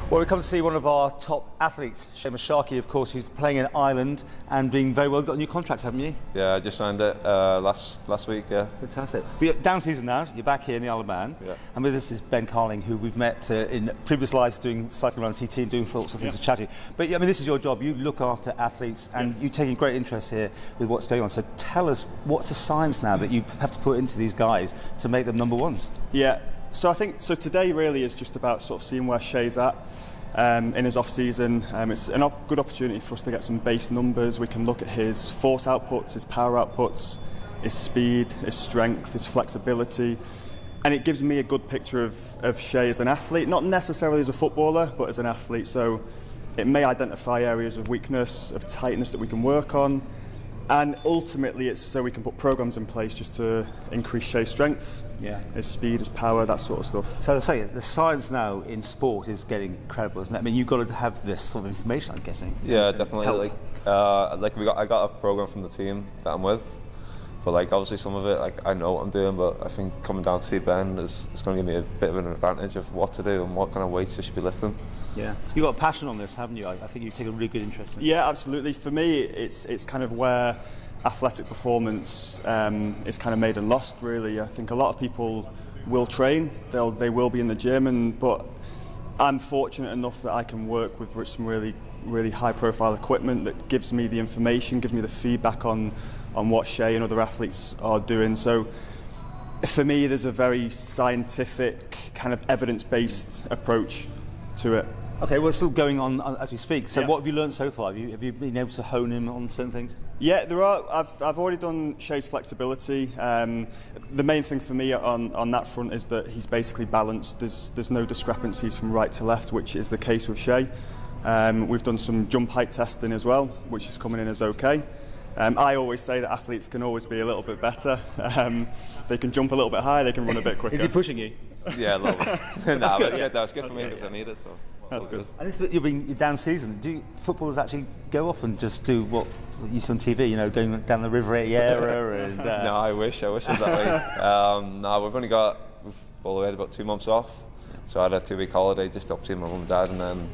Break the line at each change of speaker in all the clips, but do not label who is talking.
Well, we come to see one of our top athletes, Seamus Sharkey, of course, who's playing in Ireland and doing very well. Got a new contract, haven't you?
Yeah, I just signed it last week, yeah.
Fantastic. But you're down season now, you're back here in the Isle of Man.
Yeah.
And with us is Ben Carling, who we've met in previous lives doing cycling around TT and doing sorts of things to chat to you. But I mean, this is your job. You look after athletes and you take a great interest here with what's going on. So tell us, what's the science now that you have to put into these guys to make them number ones?
Yeah. So I think today really is just about sort of seeing where Shay's at in his off season. It's a good opportunity for us to get some base numbers. We can look at his force outputs, his power outputs, his speed, his strength, his flexibility, and it gives me a good picture of Shay as an athlete, not necessarily as a footballer, but as an athlete. So it may identify areas of weakness, of tightness that we can work on. And ultimately, it's so we can put programs in place just to increase Shay's strength, his speed, his power, that sort of stuff.
So to say, the science now in sport is getting incredible, isn't it? I mean, you've got to have this sort of information, I'm guessing.
Yeah, definitely. I got a program from the team that I'm with, but obviously some of it, I know what I'm doing, but I think coming down to see Ben is going to give me a bit of an advantage of what to do and what kind of weights I should be lifting.
Yeah, so you've got a passion on this, haven't you? I think you take a really good interest in it.
Yeah, absolutely. For me, it's kind of where athletic performance is kind of made and lost, really. I think a lot of people will train, they will be in the gym, but I'm fortunate enough that I can work with some really high-profile equipment that gives me the information, gives me the feedback on what Shay and other athletes are doing. So for me, there's a very scientific, kind of evidence-based approach to it.
Okay, we're still going on as we speak. So what have you learned so far? Have you been able to hone in on certain things?
Yeah, there are. I've already done Shay's flexibility. The main thing for me on that front is that he's basically balanced. There's no discrepancies from right to left, which is the case with Shay. We've done some jump height testing as well, which is coming in as okay. I always say that athletes can always be a little bit better. They can jump a little bit higher, they can run a bit quicker.
Is he pushing you?
Yeah, a little bit. That's good for me because I need it. So.
That's good.
And you're down season. Do footballers actually go off and just do what you see on TV? You know, going down the River Era and.
No, I wish it was that way. No, we had about 2 months off, so I had a 2-week holiday just up seeing my mum and dad, and then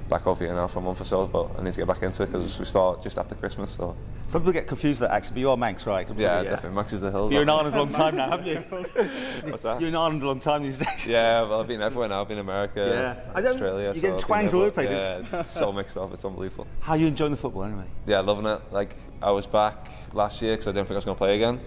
back off here now for a month or so. But I need to get back into it because we start just after Christmas. So.
Some people get confused with that accent, but you are Manx, right?
Yeah, definitely. Manx is the hill.
You're in Ireland a long time now, haven't you?
What's that?
You're in Ireland a long time these days.
Yeah, well, I've been everywhere now. I've been in America, Australia.
You get twangs all over the places.
Yeah, it's so mixed up. It's unbelievable.
How are you enjoying the football anyway?
Yeah, loving it. I was back last year because I didn't think I was going to play again.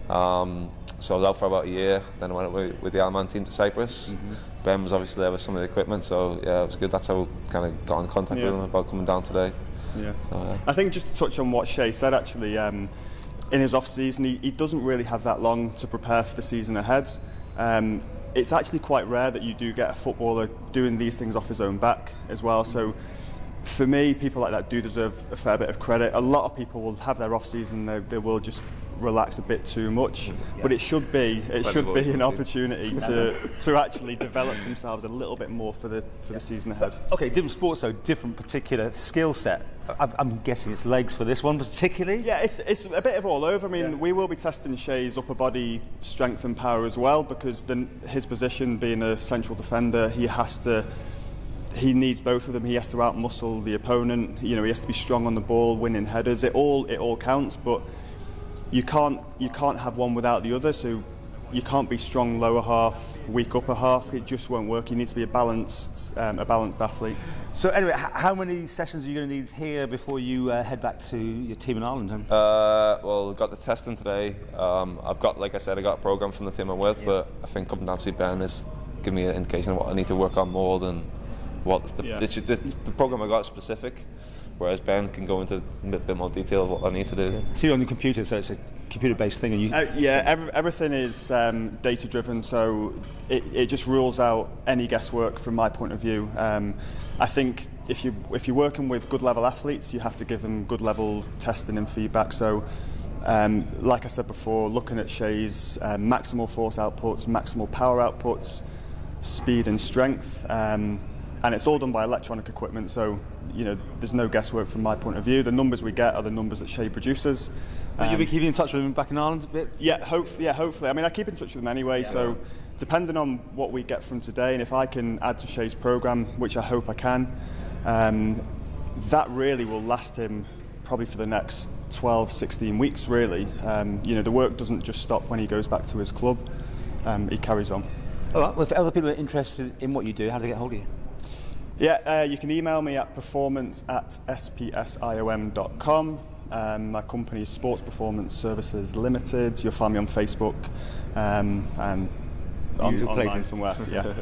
So I was out for about a year. Then I went with the Isle of Man team to Cyprus. Ben was obviously there with some of the equipment, so yeah, it was good. That's how we kind of got in contact with him about coming down today.
Yeah.
So,
I think just to touch on what Shay said, actually, in his off season, he doesn't really have that long to prepare for the season ahead. It's actually quite rare that you do get a footballer doing these things off his own back as well. So for me, people like that do deserve a fair bit of credit. A lot of people will have their off season, they will just relax a bit too much, but it should be an opportunity to actually develop themselves a little bit more for the season ahead.
Okay, different sports, so different particular skill set. I'm guessing it's legs for this one particularly.
Yeah, it's a bit of all over. I mean, we will be testing Shay's upper body strength and power as well, because his position being a central defender, he needs both of them. He has to out-muscle the opponent. You know, he has to be strong on the ball, winning headers. It all counts, but you can't have one without the other. So you can't be strong lower half, weak upper half. It just won't work. You need to be a balanced athlete.
So anyway, how many sessions are you going to need here before you head back to your team in Ireland?
Well, we've got the testing today. I've got, like I said, I got a program from the team I'm with, but I think coming down to see Ben is giving me an indication of what I need to work on more than what the program I got is specific. Whereas Ben can go into a bit more detail of what I need to do.
So you're on the computer, so it's a computer-based thing, and you.
Everything is data-driven, so it just rules out any guesswork from my point of view. I think if you're working with good-level athletes, you have to give them good-level testing and feedback. So, like I said before, looking at Shay's maximal force outputs, maximal power outputs, speed and strength. and it's all done by electronic equipment, so there's no guesswork from my point of view. The numbers we get are the numbers that Shay produces.
You'll be keeping in touch with him back in Ireland a bit?
Yeah, hopefully. I mean, I keep in touch with him anyway, so depending on what we get from today, and if I can add to Shay's programme, which I hope I can, that really will last him probably for the next 12, 16 weeks, really. The work doesn't just stop when he goes back to his club, he carries on.
All right, well, if other people are interested in what you do, how do they get hold of you?
Yeah, you can email me at performance@spsiom.com. My company is Sports Performance Services Limited. You'll find me on Facebook and online somewhere. Yeah.